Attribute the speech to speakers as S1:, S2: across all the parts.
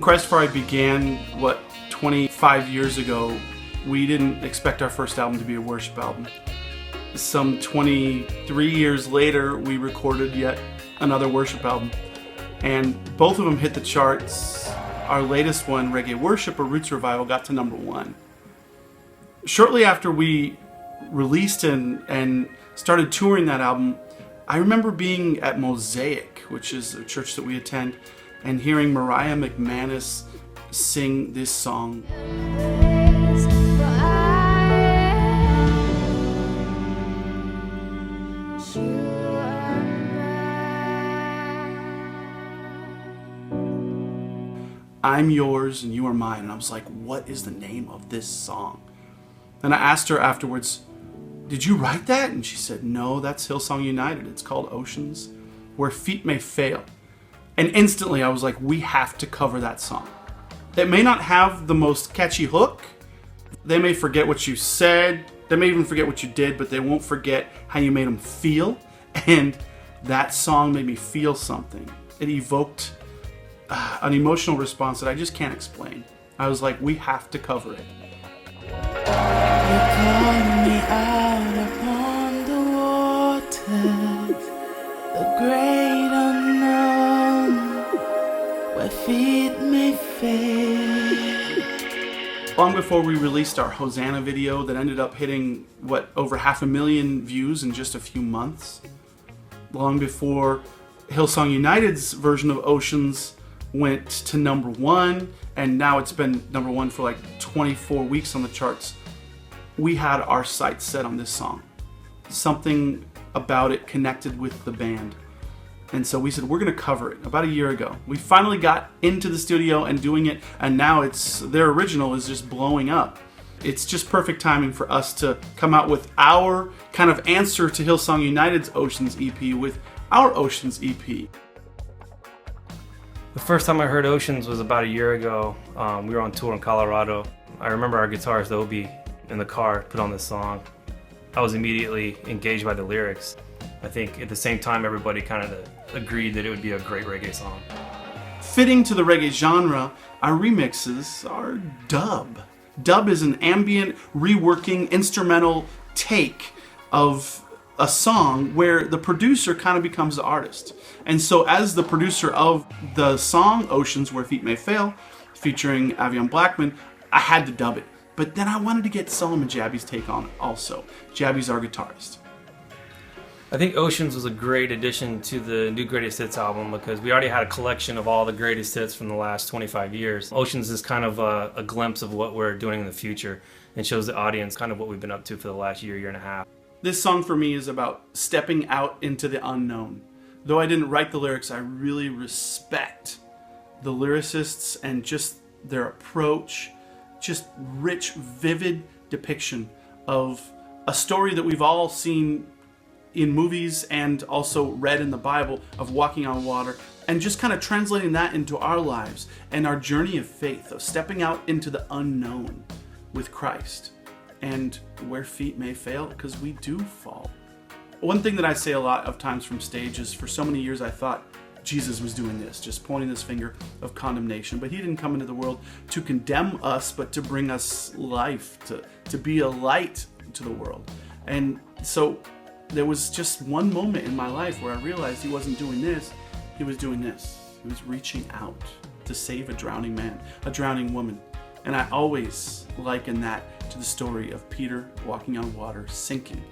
S1: Christafari began, 25 years ago, we didn't expect our first album to be a worship album. Some 23 years later, we recorded yet another worship album. And both of them hit the charts. Our latest one, Reggae Worship or Roots Revival, got to number 1. Shortly after we released and started touring that album, I remember being at Mosaic, which is a church that we attend, and hearing Mariah McManus sing this song. I'm yours and you are mine. And I was like, what is the name of this song? And I asked her afterwards, did you write that? And she said, no, that's HIllsong United. It's called Oceans, Where Feet May Fail. And instantly I was like, we have to cover that song. It may not have the most catchy hook. They may forget what you said. They may even forget what you did, but they won't forget how you made them feel. And that song made me feel something. It evoked an emotional response that I just can't explain. I was like, we have to cover it.
S2: You call me out upon the waters, the great unknown, where feet may fail.
S1: Long before we released our Hosanna video that ended up hitting, over 500,000 views in just a few months. Long before HIllsong United's version of Oceans went to number 1, and now it's been number 1 for 24 weeks on the charts. We had our sights set on this song. Something about it connected with the band. And so we said, we're going to cover it. About a year ago, we finally got into the studio and doing it, and now their original is just blowing up. It's just perfect timing for us to come out with our kind of answer to HIllsong United's Oceans EP with our Oceans EP.
S3: The first time I heard Oceans was about a year ago. We were on tour in Colorado. I remember our guitarist, Obi, in the car put on this song. I was immediately engaged by the lyrics. I think at the same time everybody kind of agreed that it would be a great reggae song.
S1: Fitting to the reggae genre, our remixes are dub. Dub is an ambient, reworking, instrumental take of a song where the producer kind of becomes the artist. And so as the producer of the song Oceans, Where Feet May Fail, featuring Avion Blackman, I had to dub it. But then I wanted to get Solomon Jabby's take on it also. Jabby's our guitarist.
S3: I think Oceans was a great addition to the new Greatest Hits album because we already had a collection of all the greatest hits from the last 25 years. Oceans is kind of a glimpse of what we're doing in the future and shows the audience kind of what we've been up to for the last year and a half.
S1: This song for me is about stepping out into the unknown. Though I didn't write the lyrics, I really respect the lyricists and just their approach, just rich, vivid depiction of a story that we've all seen in movies and also read in the Bible of walking on water, and just kind of translating that into our lives and our journey of faith, of stepping out into the unknown with Christ. And where feet may fail, because we do fall. One thing that I say a lot of times from stage is for so many years I thought Jesus was doing this, just pointing this finger of condemnation. But he didn't come into the world to condemn us, but to bring us life, to be a light to the world. And so there was just one moment in my life where I realized he wasn't doing this, he was doing this. He was reaching out to save a drowning man, a drowning woman. And I always liken that to the story of Peter walking on water, sinking,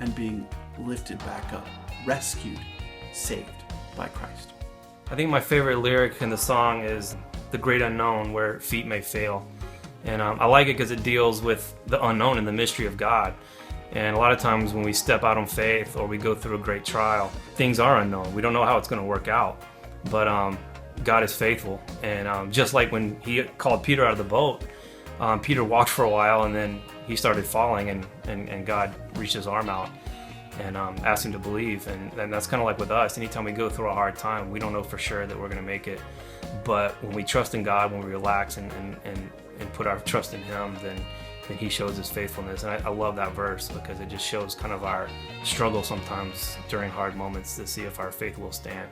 S1: and being lifted back up, rescued, saved by Christ.
S3: I think my favorite lyric in the song is the great unknown, where feet may fail. And I like it because it deals with the unknown and the mystery of God. And a lot of times when we step out on faith or we go through a great trial, things are unknown. We don't know how it's going to work out. But God is faithful. And just like when he called Peter out of the boat, Peter walked for a while and then he started falling, and God reached his arm out and asked him to believe. And that's kind of like with us. Anytime we go through a hard time, we don't know for sure that we're going to make it. But when we trust in God, when we relax and put our trust in him, then he shows his faithfulness. And I love that verse because it just shows kind of our struggle sometimes during hard moments to see if our faith will stand.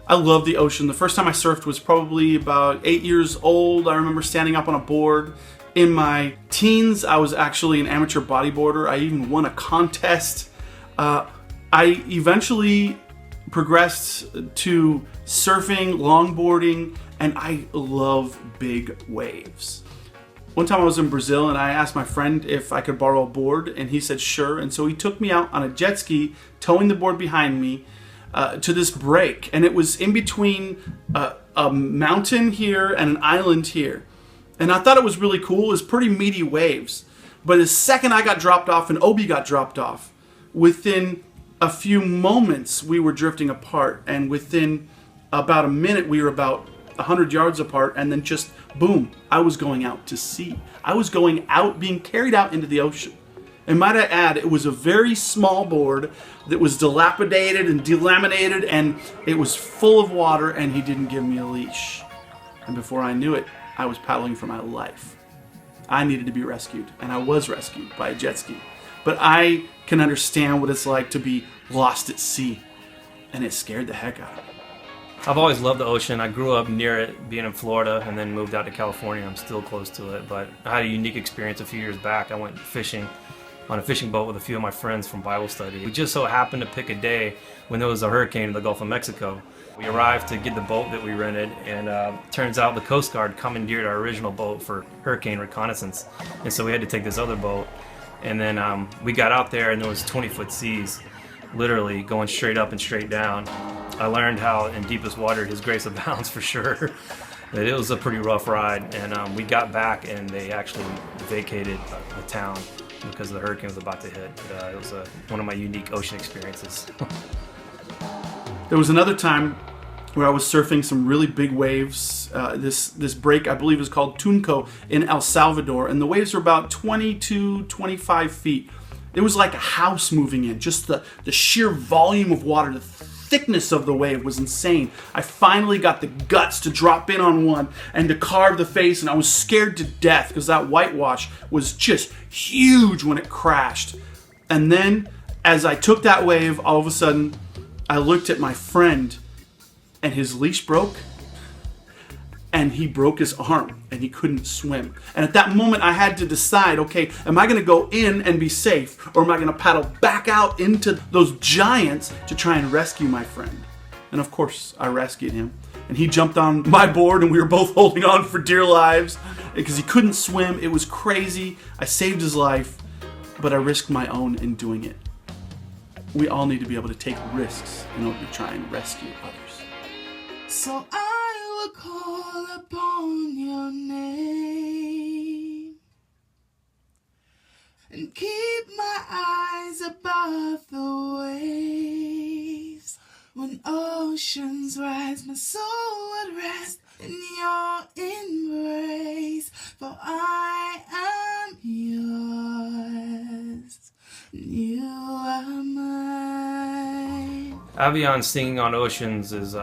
S1: I love the ocean. The first time I surfed was probably about 8 years old. I remember standing up on a board. In my teens, I was actually an amateur bodyboarder. I even won a contest. I eventually progressed to surfing, longboarding, and I love big waves. One time I was in Brazil and I asked my friend if I could borrow a board, and he said sure. And so he took me out on a jet ski, towing the board behind me to this break. And it was in between a mountain here and an island here. And I thought it was really cool. It was pretty meaty waves. But the second I got dropped off and Obi got dropped off, within a few moments we were drifting apart. And within about a minute we were about 100 yards apart, and then just boom, I was going out to sea. I was going out, being carried out into the ocean. And might I add, it was a very small board that was dilapidated and delaminated, and it was full of water, and he didn't give me a leash. And before I knew it, I was paddling for my life. I needed to be rescued, and I was rescued by a jet ski. But I can understand what it's like to be lost at sea, and it scared the heck out of me.
S3: I've always loved the ocean. I grew up near it, being in Florida, and then moved out to California. I'm still close to it, but I had a unique experience a few years back. I went fishing on a fishing boat with a few of my friends from Bible study. We just so happened to pick a day when there was a hurricane in the Gulf of Mexico. We arrived to get the boat that we rented, and turns out the Coast Guard commandeered our original boat for hurricane reconnaissance. And so we had to take this other boat, and then we got out there and there was 20-foot seas, literally going straight up and straight down. I learned how in deepest water His grace abounds, for sure. But it was a pretty rough ride, and we got back and they actually vacated the town because the hurricane was about to hit. It was one of my unique ocean experiences.
S1: There was another time where I was surfing some really big waves. This break, I believe, is called Tunco in El Salvador, and the waves were about 20 to 25 feet. It was like a house moving in. Just the sheer volume of water, the thickness of the wave was insane. I finally got the guts to drop in on one and to carve the face, and I was scared to death because that whitewash was just huge when it crashed. And then, as I took that wave, all of a sudden, I looked at my friend, and his leash broke, and he broke his arm, and he couldn't swim. And at that moment, I had to decide, okay, am I going to go in and be safe, or am I going to paddle back out into those giants to try and rescue my friend? And of course, I rescued him. And he jumped on my board, and we were both holding on for dear lives because he couldn't swim. It was crazy. I saved his life, but I risked my own in doing it. We all need to be able to take risks in order to try and rescue others.
S2: So I will call upon your name and keep my eyes above the waves. When oceans rise, my soul would rest in your embrace, for I am yours, and you are mine.
S3: Avion singing on oceans is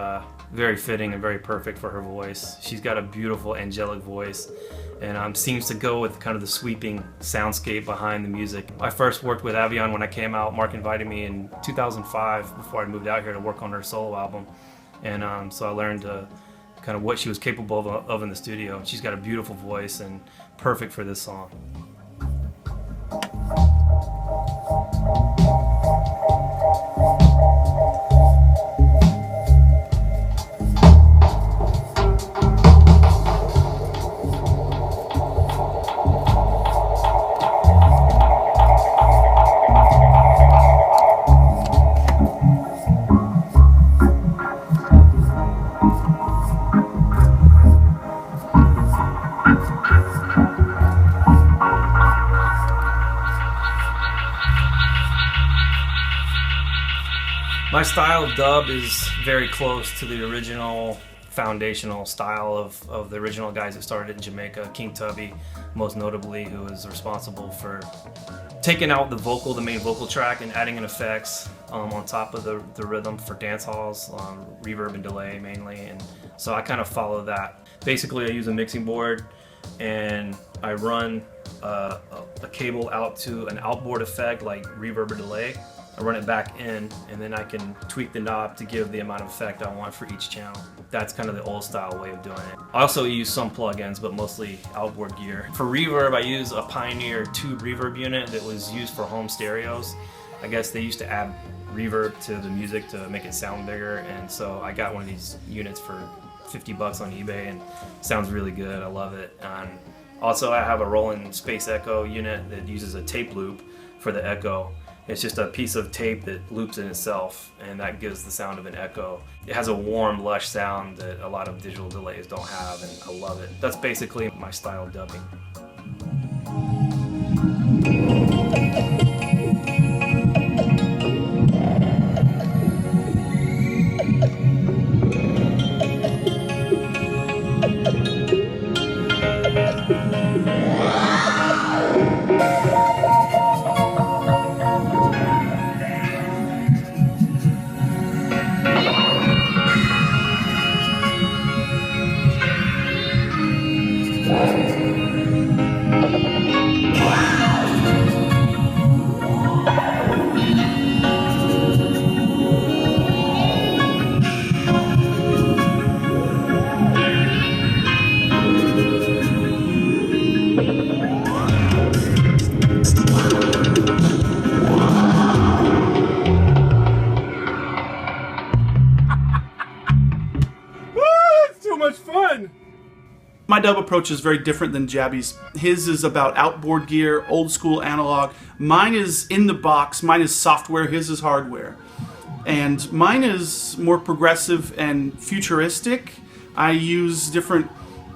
S3: very fitting and very perfect for her voice. She's got a beautiful angelic voice, and seems to go with kind of the sweeping soundscape behind the music. I first worked with Avion when I came out. Mark invited me in 2005 before I moved out here to work on her solo album, and so I learned kind of what she was capable of in the studio. She's got a beautiful voice and perfect for this song. My style of dub is very close to the original foundational style of the original guys that started in Jamaica. King Tubby, most notably, who is responsible for taking out the main vocal track, and adding in effects on top of the rhythm for dance halls, reverb and delay mainly. And so I kind of follow that. Basically, I use a mixing board, and I run a cable out to an outboard effect like reverb or delay. I run it back in, and then I can tweak the knob to give the amount of effect I want for each channel. That's kind of the old style way of doing it. I also use some plugins, but mostly outboard gear. For reverb, I use a Pioneer tube reverb unit that was used for home stereos. I guess they used to add reverb to the music to make it sound bigger, and so I got one of these units for $50 on eBay, and it sounds really good. I love it. And also, I have a Roland Space Echo unit that uses a tape loop for the echo. It's just a piece of tape that loops in itself, and that gives the sound of an echo. It has a warm, lush sound that a lot of digital delays don't have, and I love it. That's basically my style of dubbing.
S1: My dub approach is very different than Jabby's. His is about outboard gear, old school analog. Mine is in the box. Mine is software. His is hardware. And mine is more progressive and futuristic. I use different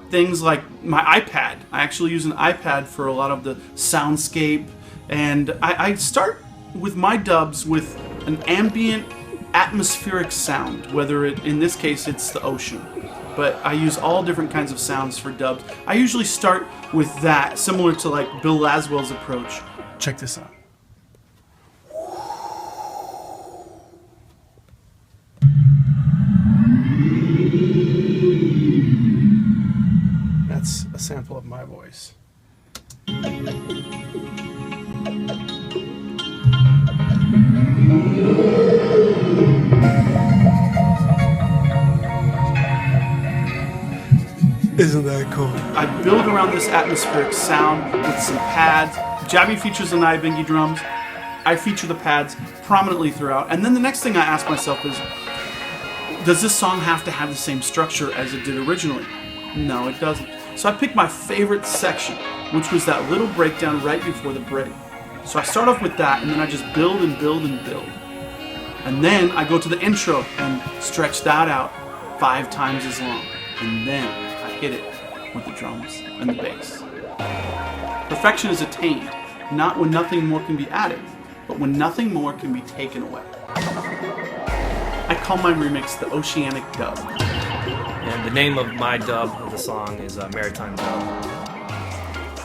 S1: things like my iPad. I actually use an iPad for a lot of the soundscape. And I start with my dubs with an ambient atmospheric sound, whether in this case it's the ocean. But I use all different kinds of sounds for dubs. I usually start with that, similar to like Bill Laswell's approach. Check this out. That's a sample of my voice. Isn't that cool? I build around this atmospheric sound with some pads. Jabby features the Nyabingi drums. I feature the pads prominently throughout. And then the next thing I ask myself is, does this song have to have the same structure as it did originally? No, it doesn't. So I picked my favorite section, which was that little breakdown right before the break. So I start off with that, and then I just build and build and build. And then I go to the intro and stretch that out 5 times as long. And then hit it with the drums and the bass. Perfection is attained, not when nothing more can be added, but when nothing more can be taken away. I call my remix the Oceanic dub.
S3: And the name of my dub of the song is Maritime Dub.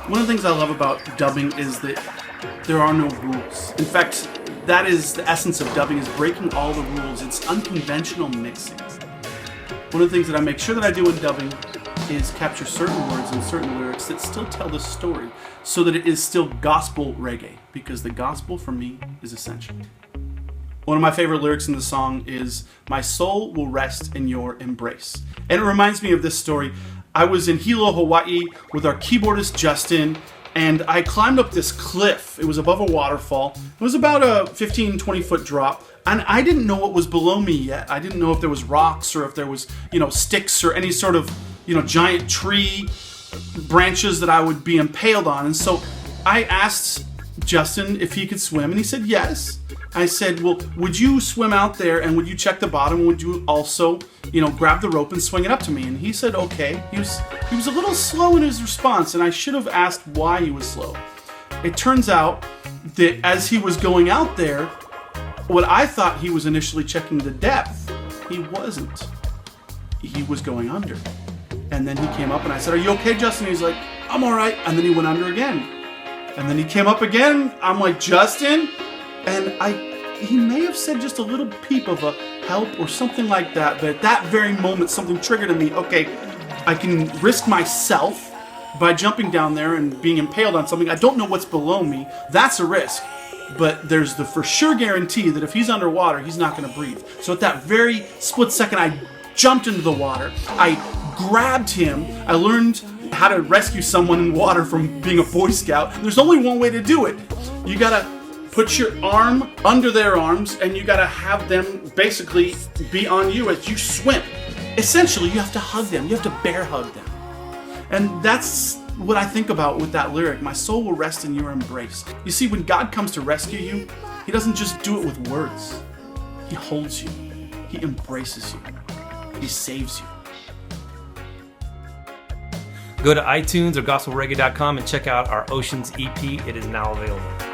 S1: One of the things I love about dubbing is that there are no rules. In fact, that is the essence of dubbing, is breaking all the rules. It's unconventional mixing. One of the things that I make sure that I do in dubbing is capture certain words and certain lyrics that still tell the story, so that it is still gospel reggae, because the gospel for me is essential. One of my favorite lyrics in the song is, "My soul will rest in your embrace." And it reminds me of this story. I was in Hilo, Hawaii with our keyboardist Justin, and I climbed up this cliff. It was above a waterfall. It was about a 15-20 foot drop. And I didn't know what was below me yet. I didn't know if there was rocks or if there was, sticks or any sort of, giant tree branches that I would be impaled on. And so I asked Justin if he could swim, and he said yes. I said, well, would you swim out there and would you check the bottom? Would you also, grab the rope and swing it up to me? And he said, okay. He was a little slow in his response, and I should have asked why he was slow. It turns out that as he was going out there, what I thought he was initially checking the depth, he wasn't. He was going under. And then he came up and I said, "Are you okay, Justin?" He's like, "I'm all right." And then he went under again. And then he came up again. I'm like, "Justin?" And he may have said just a little peep of a help or something like that. But at that very moment, something triggered in me. Okay, I can risk myself by jumping down there and being impaled on something. I don't know what's below me. That's a risk. but there's the for sure guarantee that if he's underwater, he's not going to breathe. So at that very split second, I jumped into the water. I grabbed him. I learned how to rescue someone in water from being a Boy Scout. There's only one way to do it. You got to put your arm under their arms, and you got to have them basically be on you as you swim. Essentially, you have to hug them. You have to bear hug them. And that's what I think about with that lyric. My soul will rest in your embrace. You see, when God comes to rescue you, he doesn't just do it with words. He holds you. He embraces you. He saves you.
S3: Go to iTunes or gospelreggae.com and check out our Oceans EP. It is now available.